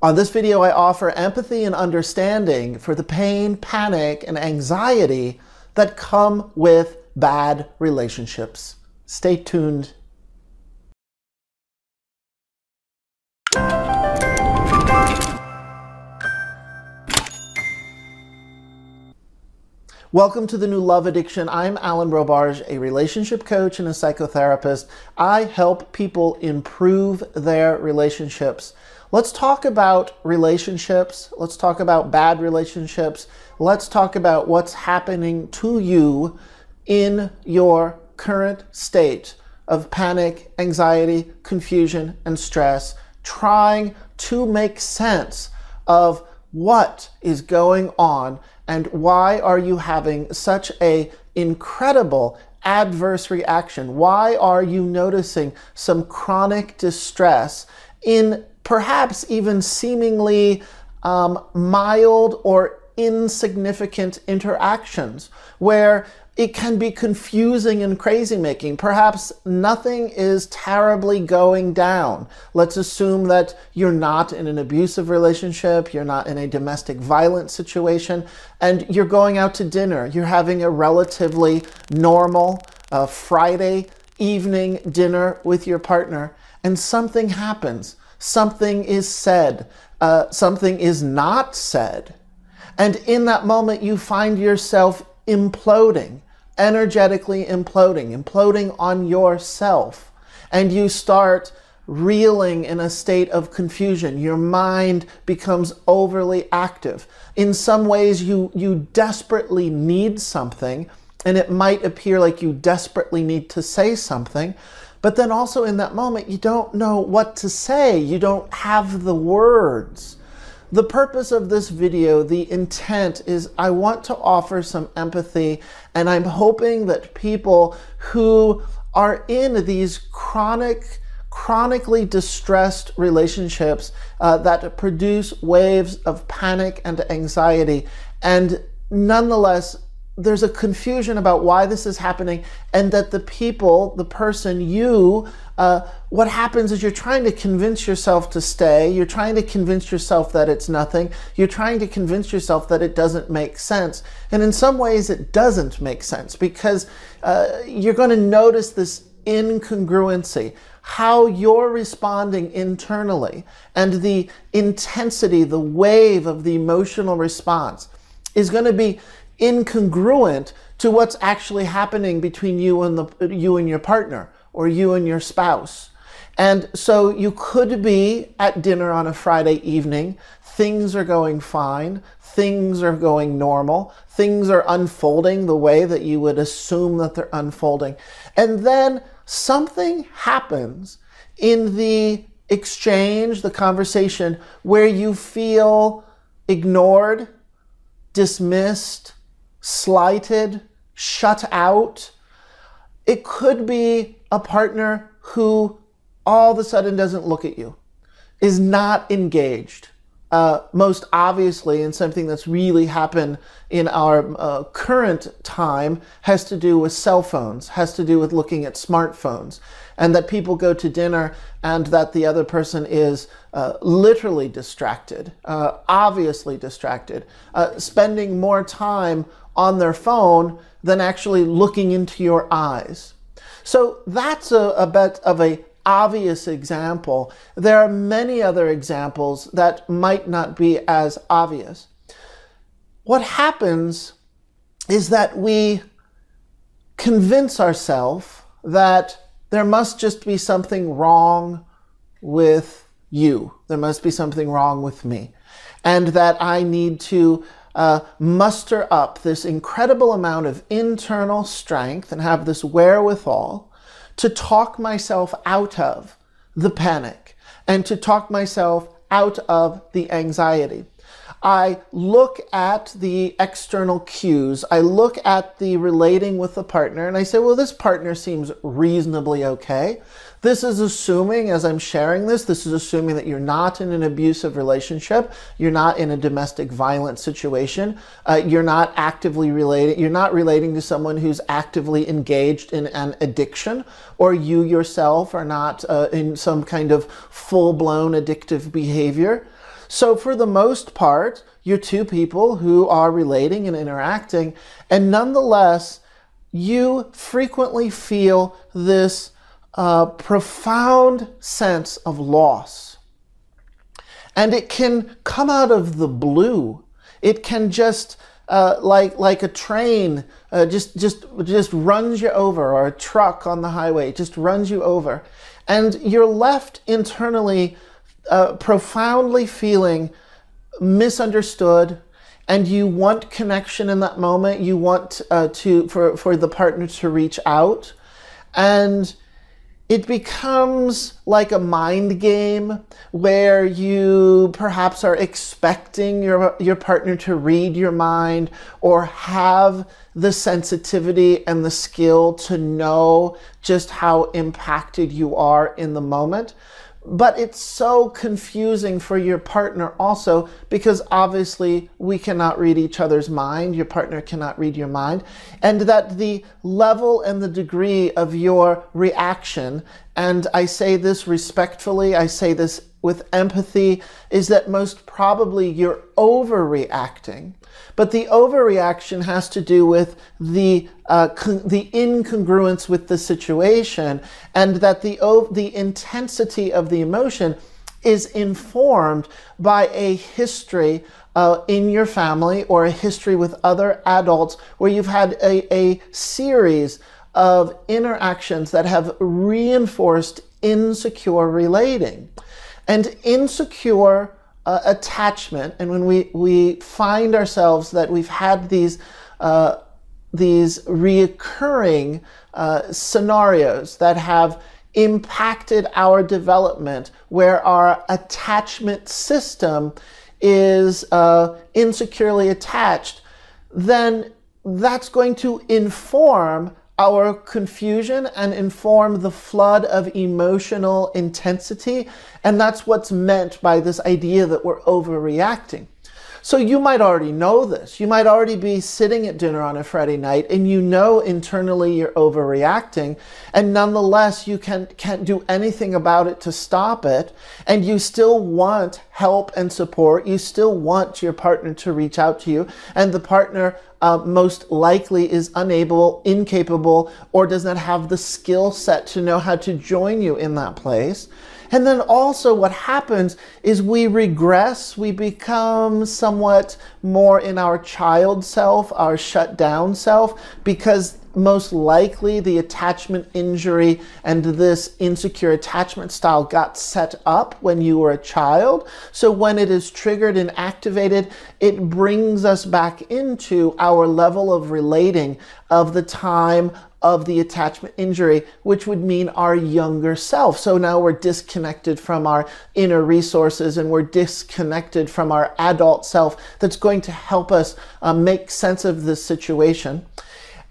On this video, I offer empathy and understanding for the pain, panic, and anxiety that come with bad relationships. Stay tuned. Welcome to the New Love Addiction. I'm Alan Robarge, a relationship coach and a psychotherapist. I help people improve their relationships. Let's talk about relationships. Let's talk about bad relationships. Let's talk about what's happening to you in your current state of panic, anxiety, confusion, and stress, trying to make sense of what is going on and why are you having such an incredible adverse reaction? Why are you noticing some chronic distress in perhaps even seemingly mild or insignificant interactions where it can be confusing and crazy making? Perhaps nothing is terribly going down. Let's assume that you're not in an abusive relationship, you're not in a domestic violence situation, and you're going out to dinner. You're having a relatively normal Friday evening dinner with your partner, and something happens. Something is said. Something is not said. And in that moment, you find yourself imploding, energetically imploding on yourself. And you start reeling in a state of confusion. Your mind becomes overly active. In some ways, you desperately need something, and it might appear like you desperately need to say something. But then also in that moment, you don't know what to say. You don't have the words. The purpose of this video, the intent is I want to offer some empathy, and I'm hoping that people who are in these chronically distressed relationships that produce waves of panic and anxiety, and nonetheless there's a confusion about why this is happening, and that the person, what happens is you're trying to convince yourself to stay, you're trying to convince yourself that it's nothing, you're trying to convince yourself that it doesn't make sense. And in some ways it doesn't make sense, because you're going to notice this incongruency, how you're responding internally, and the intensity, the wave of the emotional response is going to be incongruent to what's actually happening between you and your partner, or you and your spouse. And so you could be at dinner on a Friday evening, things are going fine, things are going normal, things are unfolding the way that you would assume that they're unfolding. And then something happens in the exchange, the conversation, where you feel ignored, dismissed, slighted, shut out. It could be a partner who all of a sudden doesn't look at you, is not engaged. Most obviously, and something that's really happened in our current time, has to do with cell phones, has to do with looking at smartphones, and that people go to dinner and that the other person is literally distracted, obviously distracted, spending more time on their phone than actually looking into your eyes. So that's a bit of an obvious example. There are many other examples that might not be as obvious. What happens is that we convince ourselves that there must just be something wrong with you. There must be something wrong with me. And that I need to muster up this incredible amount of internal strength and have this wherewithal to talk myself out of the panic and to talk myself out of the anxiety. I look at the external cues, I look at the relating with the partner, and I say, well, this partner seems reasonably okay. This is assuming, as I'm sharing this is assuming that you're not in an abusive relationship, you're not in a domestic violence situation, you're not actively relating, you're not relating to someone who's actively engaged in an addiction, or you yourself are not in some kind of full-blown addictive behavior. So for the most part, you're two people who are relating and interacting, and nonetheless, you frequently feel this profound sense of loss. And it can come out of the blue. It can just, like a train, just runs you over, or a truck on the highway just runs you over. And you're left internally profoundly feeling misunderstood, and you want connection in that moment. You want for the partner to reach out, and it becomes like a mind game where you perhaps are expecting your partner to read your mind, or have the sensitivity and the skill to know just how impacted you are in the moment. But it's so confusing for your partner also, because obviously we cannot read each other's mind. Your partner cannot read your mind. And that the level and the degree of your reaction, and I say this respectfully, I say this with empathy, is that most probably you're overreacting. But the overreaction has to do with the incongruence with the situation, and that the intensity of the emotion is informed by a history in your family, or a history with other adults where you've had a series of interactions that have reinforced insecure relating. And insecure attachment, and when we find ourselves that we've had these reoccurring scenarios that have impacted our development, where our attachment system is insecurely attached, then that's going to inform our confusion and inform the flood of emotional intensity. And that's what's meant by this idea that we're overreacting. So you might already know this. You might already be sitting at dinner on a Friday night, and you know internally you're overreacting, and nonetheless you can't do anything about it to stop it, and you still want help and support. You still want your partner to reach out to you, and the partner most likely is unable, incapable, or does not have the skill set to know how to join you in that place. And then also what happens is we regress, we become somewhat more in our child self, our shut down self, because most likely the attachment injury and this insecure attachment style got set up when you were a child. So when it is triggered and activated, it brings us back into our level of relating of the time of the attachment injury, which would mean our younger self. So now we're disconnected from our inner resources, and we're disconnected from our adult self that's going to help us make sense of this situation.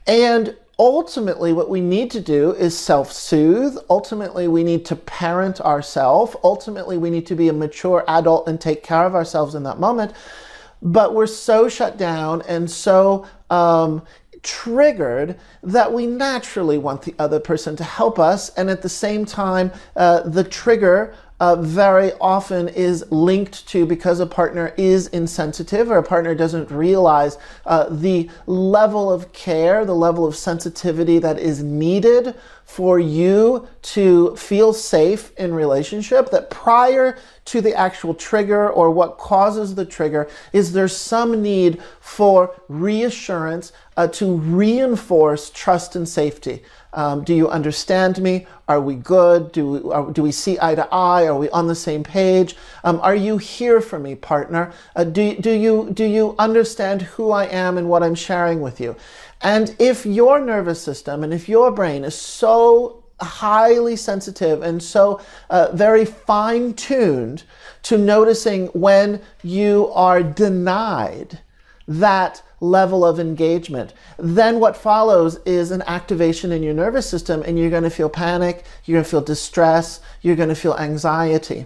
And ultimately, what we need to do is self-soothe. Ultimately, we need to parent ourselves. Ultimately, we need to be a mature adult and take care of ourselves in that moment. But we're so shut down and so triggered that we naturally want the other person to help us. And at the same time, the trigger very often is linked to, because a partner is insensitive, or a partner doesn't realize the level of care, the level of sensitivity that is needed for you to feel safe in relationship, that prior to the actual trigger or what causes the trigger is there's some need for reassurance to reinforce trust and safety. Do you understand me? Are we good? Do we see eye to eye? Are we on the same page? Are you here for me, partner? Do you understand who I am and what I'm sharing with you? And if your nervous system and if your brain is so highly sensitive and so very fine-tuned to noticing when you are denied that level of engagement. Then what follows is an activation in your nervous system, and you're going to feel panic, you're going to feel distress, you're going to feel anxiety.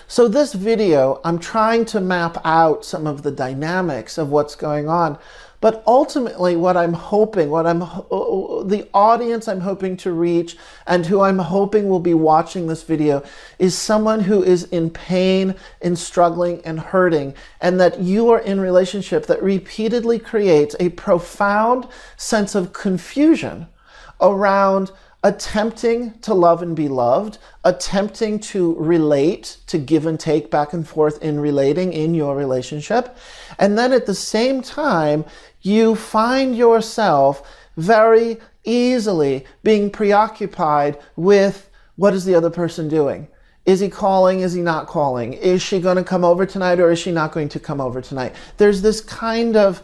So this video, I'm trying to map out some of the dynamics of what's going on. But ultimately, what I'm hoping, the audience I'm hoping to reach and who I'm hoping will be watching this video is someone who is in pain, in struggling, and hurting, and that you are in a relationship that repeatedly creates a profound sense of confusion around attempting to love and be loved, attempting to relate, to give and take back and forth in relating in your relationship. And then at the same time, you find yourself very easily being preoccupied with what is the other person doing? Is he calling? Is he not calling? Is she going to come over tonight, or is she not going to come over tonight? There's this kind of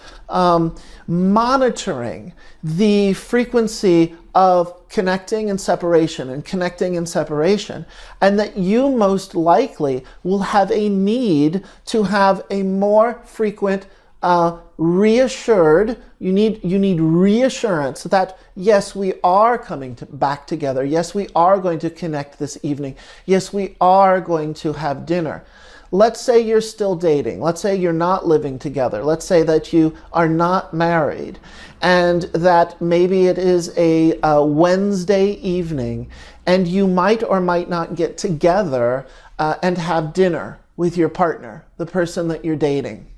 monitoring the frequency of connecting and separation, and that you most likely will have a need to have a more frequent reassured, you need reassurance that yes, we are coming back together. Yes, we are going to connect this evening. Yes, we are going to have dinner. Let's say you're still dating. Let's say you're not living together. Let's say that you are not married, and that maybe it is a Wednesday evening, and you might or might not get together and have dinner with your partner, the person that you're dating.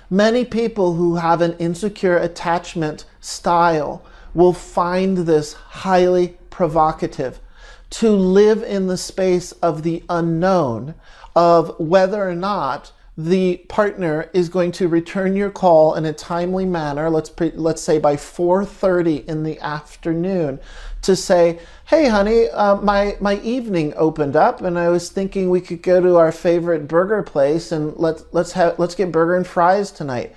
Many people who have an insecure attachment style will find this highly provocative. To live in the space of the unknown, of whether or not the partner is going to return your call in a timely manner, let's say by 4:30 in the afternoon, to say, hey honey, my evening opened up and I was thinking we could go to our favorite burger place and let's get burger and fries tonight.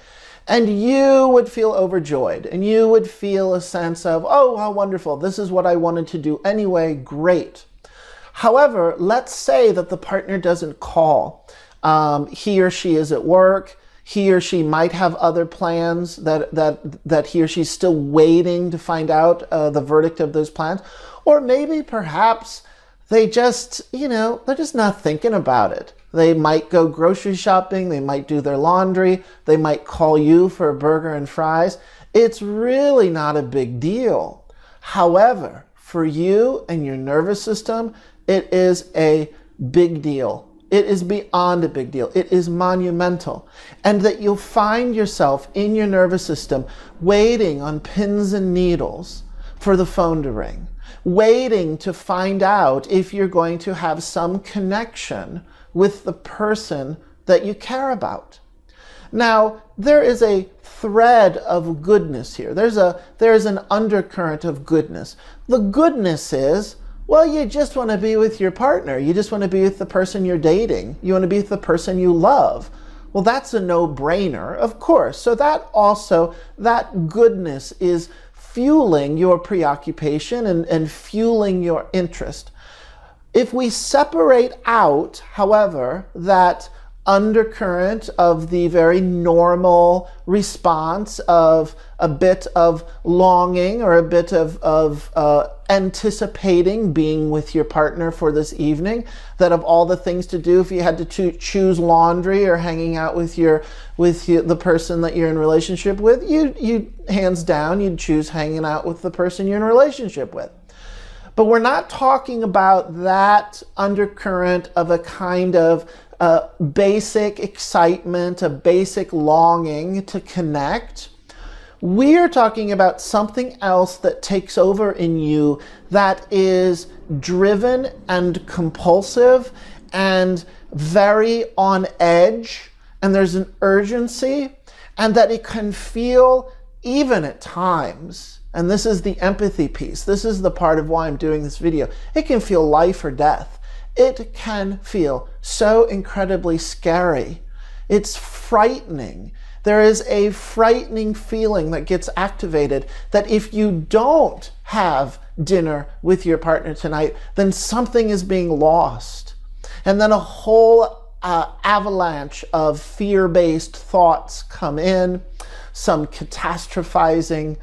And you would feel overjoyed, and you would feel a sense of, oh, how wonderful, this is what I wanted to do anyway, great. However, let's say that the partner doesn't call. He or she is at work. He or she might have other plans that he or she's still waiting to find out the verdict of those plans. Or maybe perhaps they just, they're just not thinking about it. They might go grocery shopping. They might do their laundry. They might call you for a burger and fries. It's really not a big deal. However, for you and your nervous system, it is a big deal. It is beyond a big deal. It is monumental. And that you'll find yourself in your nervous system waiting on pins and needles for the phone to ring, waiting to find out if you're going to have some connection with the person that you care about. Now, there is a thread of goodness here. There's an undercurrent of goodness. The goodness is, well, you just want to be with your partner. You just want to be with the person you're dating. You want to be with the person you love. Well, that's a no-brainer, of course. So that goodness is fueling your preoccupation and fueling your interest. If we separate out, however, that undercurrent of the very normal response of a bit of longing or a bit of anticipating being with your partner for this evening, that of all the things to do, if you had to choose laundry or hanging out with the person that you're in relationship with, you hands down, you'd choose hanging out with the person you're in a relationship with. But we're not talking about that undercurrent of a kind of basic excitement, a basic longing to connect. We're talking about something else that takes over in you that is driven and compulsive and very on edge, and there's an urgency, and that it can feel, even at times, and this is the empathy piece, this is the part of why I'm doing this video, it can feel life or death. It can feel so incredibly scary. It's frightening. There is a frightening feeling that gets activated that if you don't have dinner with your partner tonight, then something is being lost. And then a whole avalanche of fear-based thoughts come in, some catastrophizing,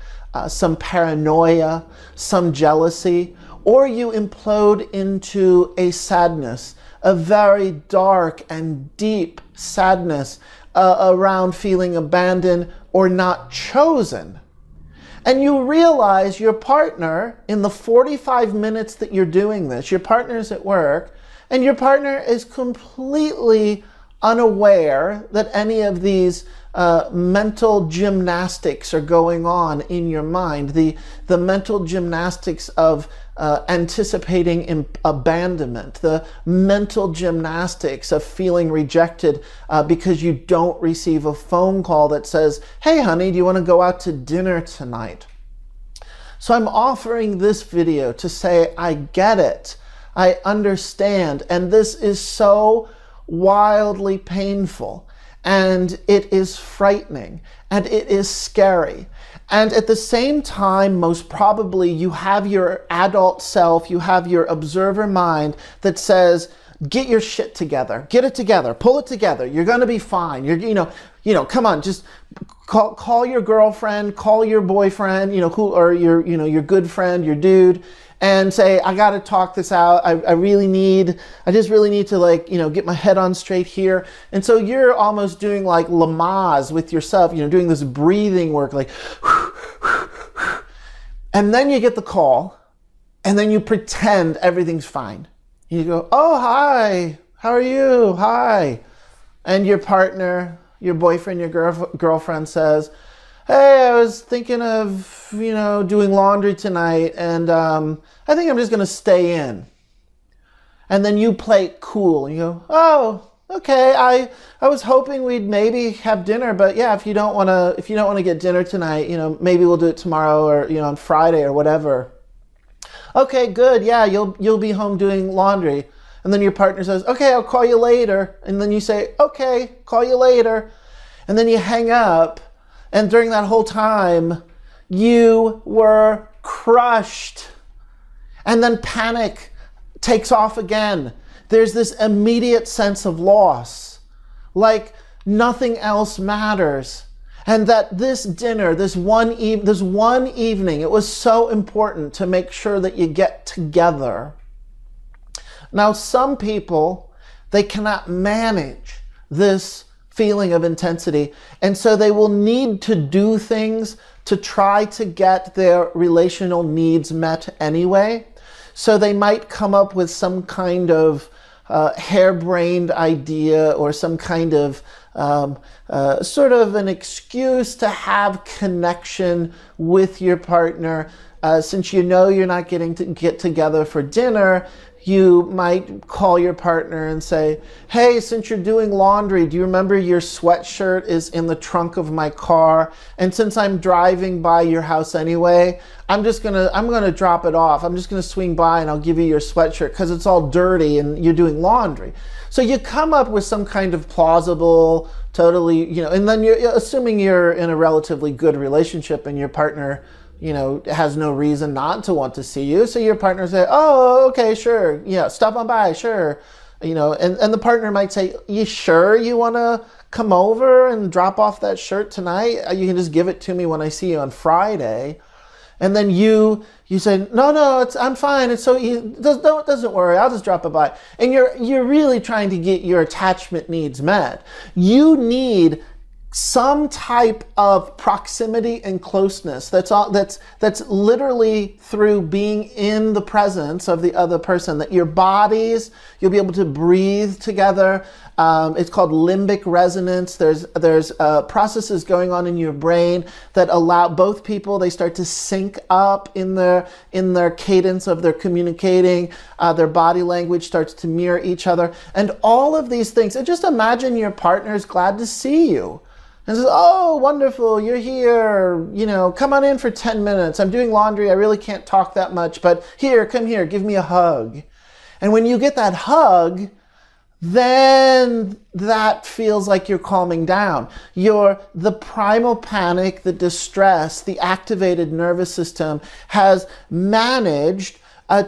some paranoia, some jealousy, or you implode into a sadness, a very dark and deep sadness around feeling abandoned or not chosen. And you realize your partner, in the 45 minutes that you're doing this, your partner's at work, and your partner is completely unaware that any of these mental gymnastics are going on in your mind. The mental gymnastics of anticipating abandonment, the mental gymnastics of feeling rejected because you don't receive a phone call that says, "Hey honey, do you want to go out to dinner tonight?" So I'm offering this video to say, I get it, I understand, and this is so wildly painful, and it is frightening, and it is scary. And at the same time, most probably you have your adult self, you have your observer mind that says, get your shit together, get it together, pull it together, you're gonna be fine, come on, just call your girlfriend, call your boyfriend, or your good friend, your dude, and say, I gotta talk this out, I just really need to get my head on straight here. And so you're almost doing like Lamaze with yourself, doing this breathing work, like, and then you get the call, and then you pretend everything's fine. You go, oh, hi, how are you? Hi. And your partner, your boyfriend, your girlfriend says, hey, I was thinking of, doing laundry tonight, and I think I'm just going to stay in. And then you play it cool. You go, oh, okay, I was hoping we'd maybe have dinner, but yeah, if you don't want to get dinner tonight, maybe we'll do it tomorrow or, on Friday or whatever. Okay, good, yeah, you'll be home doing laundry. And then your partner says, okay, I'll call you later. And then you say, okay, call you later. And then you hang up. And during that whole time, you were crushed. And then panic takes off again. There's this immediate sense of loss, like nothing else matters. And that this dinner, this one evening, it was so important to make sure that you get together. Now, some people, they cannot manage this feeling of intensity, and so they will need to do things to try to get their relational needs met anyway. So they might come up with some kind of harebrained idea or some kind of sort of an excuse to have connection with your partner. Since you're not getting to get together for dinner, you might call your partner and say, hey, since you're doing laundry, do you remember your sweatshirt is in the trunk of my car? And since I'm driving by your house anyway, I'm gonna drop it off. I'm just gonna swing by and I'll give you your sweatshirt because it's all dirty and you're doing laundry. So you come up with some kind of plausible, totally, and then you're assuming you're in a relatively good relationship and your partner has no reason not to want to see you. So your partner say, oh, okay, sure. Yeah, stop on by, sure. And the partner might say, you sure you want to come over and drop off that shirt tonight? You can just give it to me when I see you on Friday. And then you say, no, I'm fine. It's so easy. Doesn't worry. I'll just drop it by. And you're really trying to get your attachment needs met. You need some type of proximity and closeness that's literally through being in the presence of the other person, that your bodies, you'll be able to breathe together. It's called limbic resonance. There's processes going on in your brain that allow both people, they start to sync up in their cadence of their communicating. Their body language starts to mirror each other. And all of these things, and just imagine your partner's glad to see you. And says, oh, wonderful, you're here, come on in for 10 minutes. I'm doing laundry, I really can't talk that much, but come here, give me a hug. And when you get that hug, then that feels like you're calming down. The primal panic, the distress, the activated nervous system has managed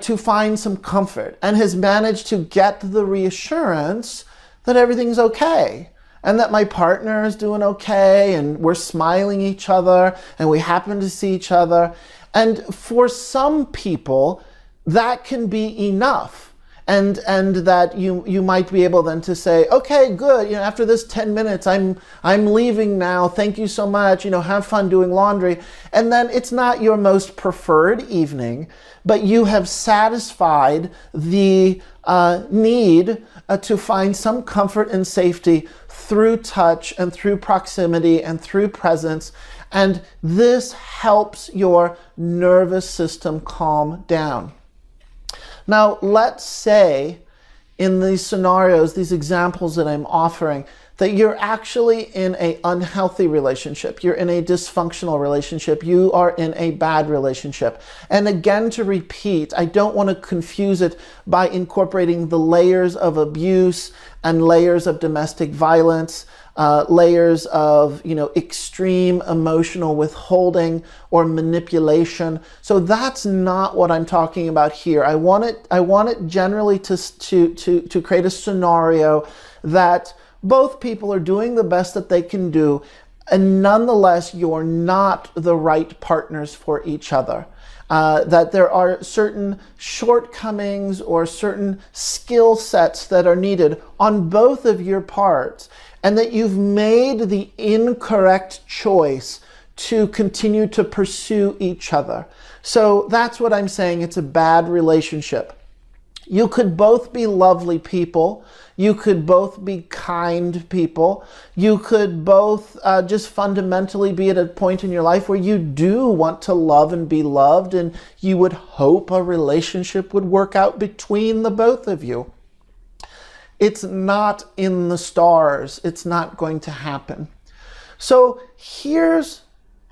to find some comfort and has managed to get the reassurance that everything's okay, and that my partner is doing okay, and we're smiling at each other, and we happen to see each other. And for some people, that can be enough. And that you might be able then to say, okay, good, after this 10 minutes, I'm leaving now. Thank you so much. Have fun doing laundry. And then it's not your most preferred evening, but you have satisfied the need to find some comfort and safety through touch and through proximity and through presence. And this helps your nervous system calm down. Now, let's say in these scenarios, these examples that I'm offering, that you're actually in an unhealthy relationship. You're in a dysfunctional relationship. You are in a bad relationship. And again, to repeat, I don't want to confuse it by incorporating the layers of abuse and layers of domestic violence, layers of extreme emotional withholding or manipulation. So that's not what I'm talking about here. I want it generally to create a scenario that both people are doing the best that they can do, and nonetheless you're not the right partners for each other. That there are certain shortcomings or certain skill sets that are needed on both of your parts, and that you've made the incorrect choice to continue to pursue each other. So that's what I'm saying. It's a bad relationship. You could both be lovely people. You could both be kind people. You could both just fundamentally be at a point in your life where you do want to love and be loved, and you would hope a relationship would work out between the both of you. It's not in the stars. It's not going to happen. So here's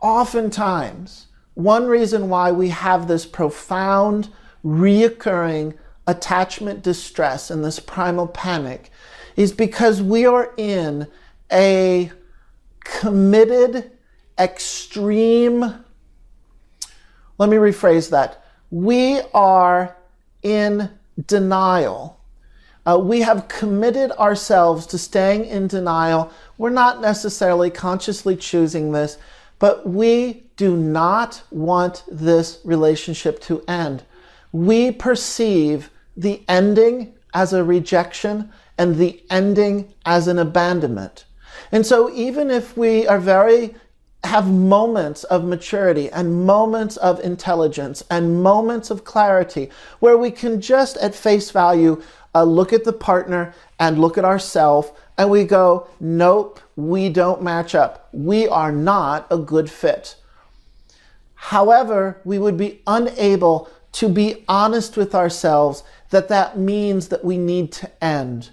oftentimes one reason why we have this profound, reoccurring attachment distress and this primal panic is because we are in a committed, extreme, let me rephrase that. We are in denial. We have committed ourselves to staying in denial. We're not necessarily consciously choosing this, but we do not want this relationship to end. We perceive the ending as a rejection and the ending as an abandonment. And so even if we are have moments of maturity and moments of intelligence and moments of clarity where we can just at face value look at the partner and look at ourselves and we go, nope, we don't match up. We are not a good fit. However, we would be unable to be honest with ourselves that means that we need to end.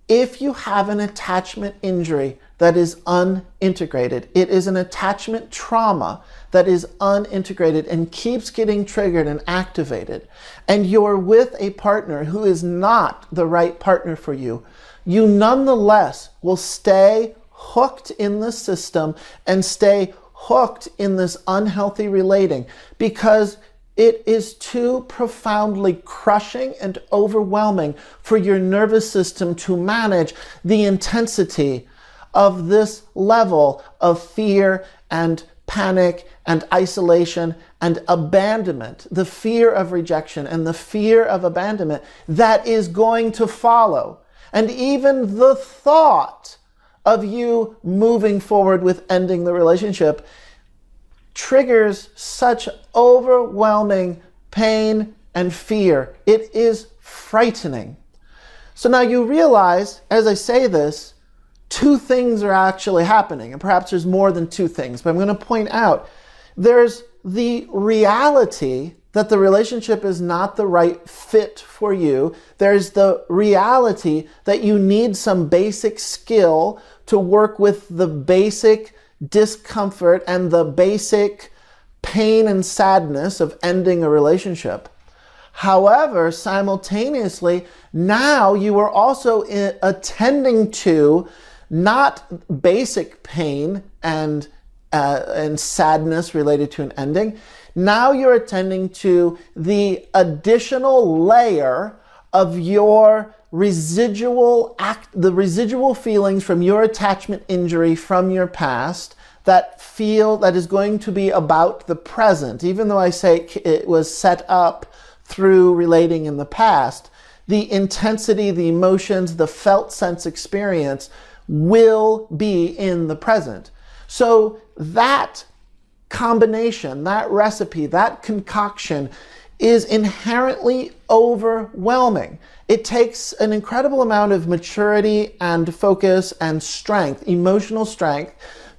If you have an attachment injury that is unintegrated, it is an attachment trauma that is unintegrated and keeps getting triggered and activated, and you're with a partner who is not the right partner for you, you nonetheless will stay hooked in the system and stay hooked in this unhealthy relating because it is too profoundly crushing and overwhelming for your nervous system to manage the intensity of this level of fear and panic and isolation and abandonment, the fear of rejection and the fear of abandonment that is going to follow. And even the thought of you moving forward with ending the relationship triggers such overwhelming pain and fear. It is frightening. So now you realize, as I say this, two things are actually happening, and perhaps there's more than two things, but I'm going to point out there's the reality that the relationship is not the right fit for you. There's the reality that you need some basic skill to work with the basic discomfort and the basic pain and sadness of ending a relationship. However, simultaneously, now you are also attending to not basic pain and sadness related to an ending. Now you're attending to the additional layer of your the residual feelings from your attachment injury from your past that is going to be about the present. Even though I say it was set up through relating in the past, the intensity, the emotions, the felt sense experience will be in the present. So that combination, that recipe, that concoction is inherently overwhelming. It takes an incredible amount of maturity and focus and strength, emotional strength,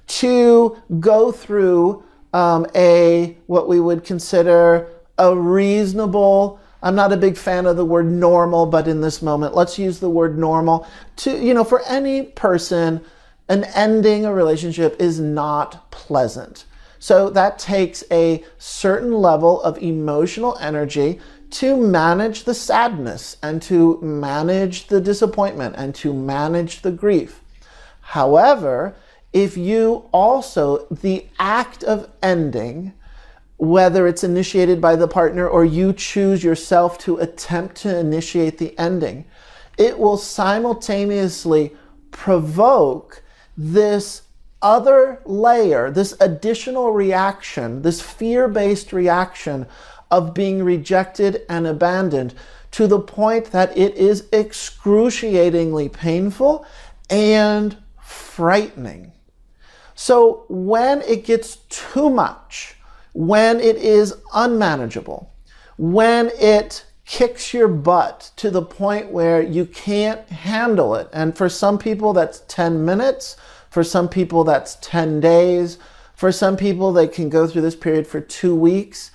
to go through what we would consider a reasonable, I'm not a big fan of the word normal, but in this moment, let's use the word normal. For any person, an ending a relationship is not pleasant. So that takes a certain level of emotional energy to manage the sadness and to manage the disappointment and to manage the grief. However, if the act of ending, whether it's initiated by the partner or you choose yourself to attempt to initiate the ending, it will simultaneously provoke this other layer, this additional reaction, this fear-based reaction of being rejected and abandoned, to the point that it is excruciatingly painful and frightening. So when it gets too much, when it is unmanageable, when it kicks your butt to the point where you can't handle it, and for some people that's 10 minutes, for some people that's 10 days, for some people they can go through this period for 2 weeks,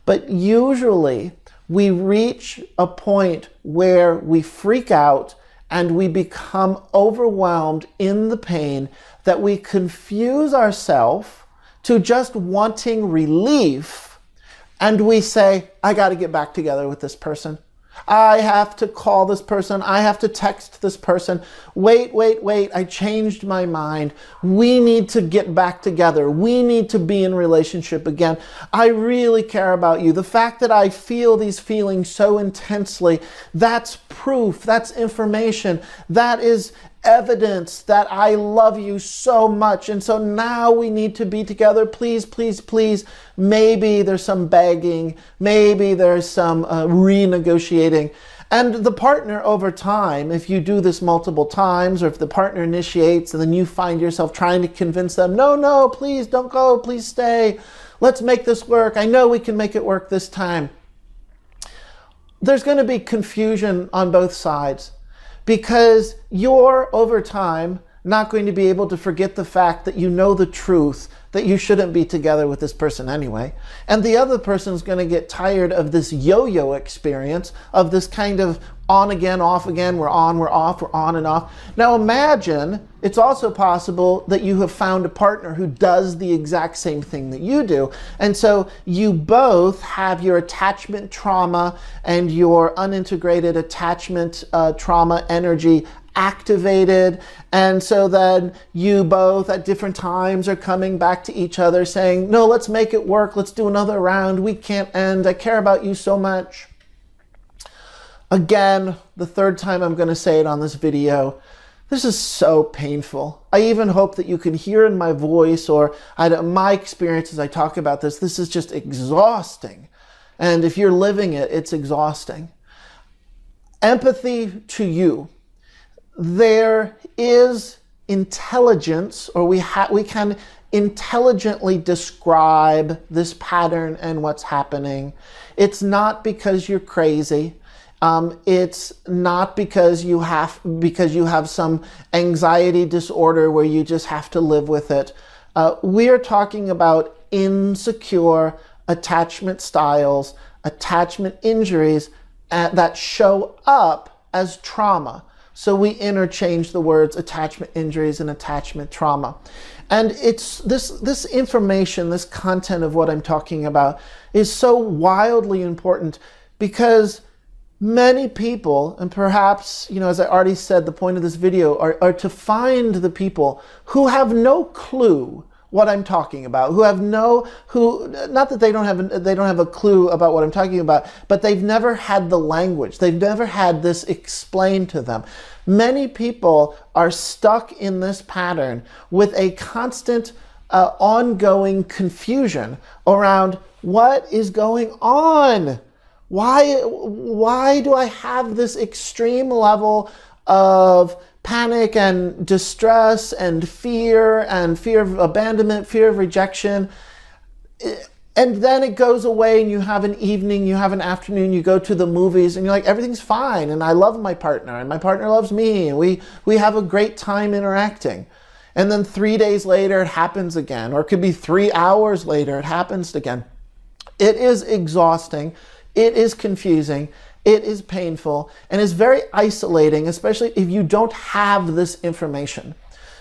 but usually we reach a point where we freak out and we become overwhelmed in the pain that we confuse ourselves to just wanting relief, and we say, I got to get back together with this person. I have to call this person. I have to text this person. Wait, I changed my mind. We need to get back together. We need to be in relationship again. I really care about you. The fact that I feel these feelings so intensely, that's proof, that's information, that is evidence that I love you so much. And so now we need to be together. Please, please, please. Maybe there's some begging. Maybe there's some renegotiating. And the partner over time, if you do this multiple times, or if the partner initiates and then you find yourself trying to convince them, no, please don't go. Please stay. Let's make this work. I know we can make it work this time. There's going to be confusion on both sides, because you're, over time, not going to be able to forget the fact that you know the truth, that you shouldn't be together with this person anyway. And the other person's going to get tired of this yo-yo experience, of this kind of on again, off again, we're on, we're off, we're on and off. Now imagine, it's also possible that you have found a partner who does the exact same thing that you do. And so you both have your attachment trauma and your unintegrated attachment trauma energy activated, and so then you both at different times are coming back to each other saying, no, let's make it work, let's do another round, we can't end, I care about you so much. Again, the third time I'm going to say it on this video, this is so painful. I even hope that you can hear in my voice, or my experience as I talk about this, this is just exhausting. And if you're living it, it's exhausting. Empathy to you. There is intelligence, or we can intelligently describe this pattern and what's happening. It's not because you're crazy. It's not because you have some anxiety disorder where you just have to live with it. We're talking about insecure attachment styles, attachment injuries that show up as trauma. So we interchange the words attachment injuries and attachment trauma. And it's this information, this content of what I'm talking about is so wildly important, because many people, and perhaps, as I already said, the point of this video are to find the people who have no clue what I'm talking about, not that they don't have a clue about what I'm talking about, but they've never had the language. They've never had this explained to them. Many people are stuck in this pattern with a constant ongoing confusion around what is going on. Why do I have this extreme level of panic and distress and fear of abandonment, fear of rejection? And then it goes away and you have an evening, you have an afternoon, you go to the movies and you're like, everything's fine and I love my partner and my partner loves me and we have a great time interacting. And then 3 days later it happens again, or it could be 3 hours later it happens again. It is exhausting, it is confusing, it is painful, and it's very isolating, especially if you don't have this information.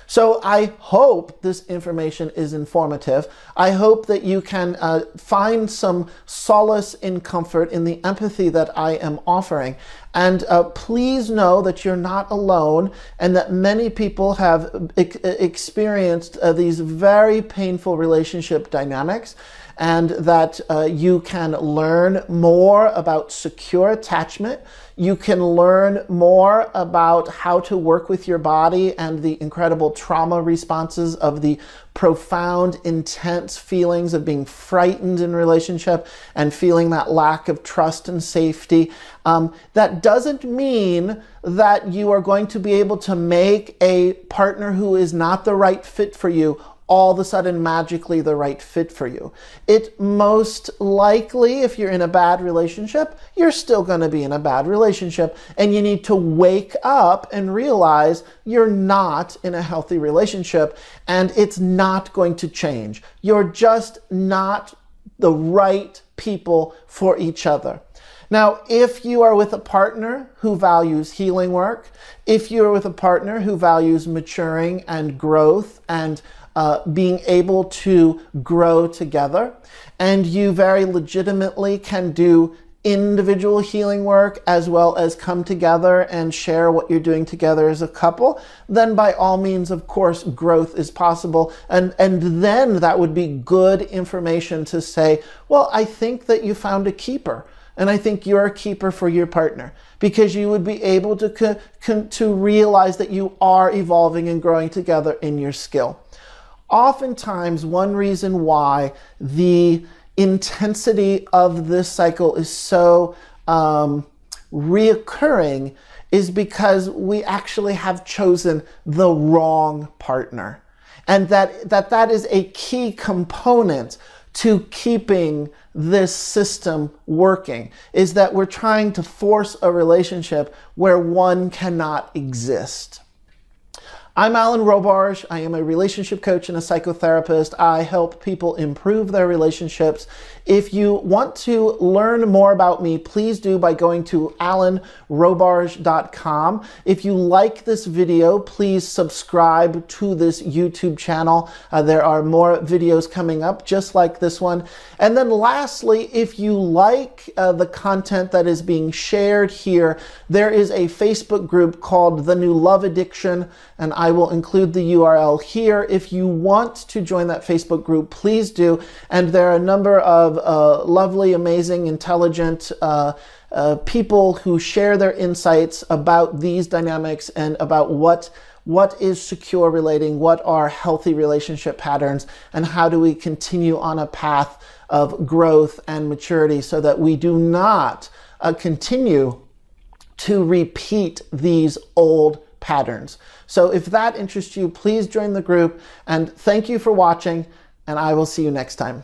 So I hope this information is informative. I hope that you can find some solace and comfort in the empathy that I am offering. And please know that you're not alone and that many people have experienced these very painful relationship dynamics, and that you can learn more about secure attachment. You can learn more about how to work with your body and the incredible trauma responses of the profound, intense feelings of being frightened in relationship and feeling that lack of trust and safety. That doesn't mean that you are going to be able to make a partner who is not the right fit for you all of a sudden magically the right fit for you. It most likely, if you're in a bad relationship, you're still going to be in a bad relationship, and you need to wake up and realize you're not in a healthy relationship and it's not going to change. You're just not the right people for each other. Now, if you are with a partner who values healing work, if you're with a partner who values maturing and growth and being able to grow together, and you very legitimately can do individual healing work as well as come together and share what you're doing together as a couple, then by all means, of course, growth is possible. And then that would be good information to say, well, I think that you found a keeper. And I think you're a keeper for your partner, because you would be able to realize that you are evolving and growing together in your skill. Oftentimes, one reason why the intensity of this cycle is so reoccurring is because we actually have chosen the wrong partner. And that is a key component to keeping this system working, is that we're trying to force a relationship where one cannot exist. I'm Alan Robarge. I am a relationship coach and a psychotherapist. I help people improve their relationships. If you want to learn more about me, please do by going to alanrobarge.com. If you like this video, please subscribe to this YouTube channel. There are more videos coming up just like this one. And then lastly, if you like the content that is being shared here, there is a Facebook group called The New Love Addiction, and I will include the URL here. If you want to join that Facebook group, please do. And there are a number of lovely, amazing, intelligent people who share their insights about these dynamics and about what is secure relating, what are healthy relationship patterns, and how do we continue on a path of growth and maturity so that we do not continue to repeat these old patterns. So if that interests you, please join the group, and thank you for watching, and I will see you next time.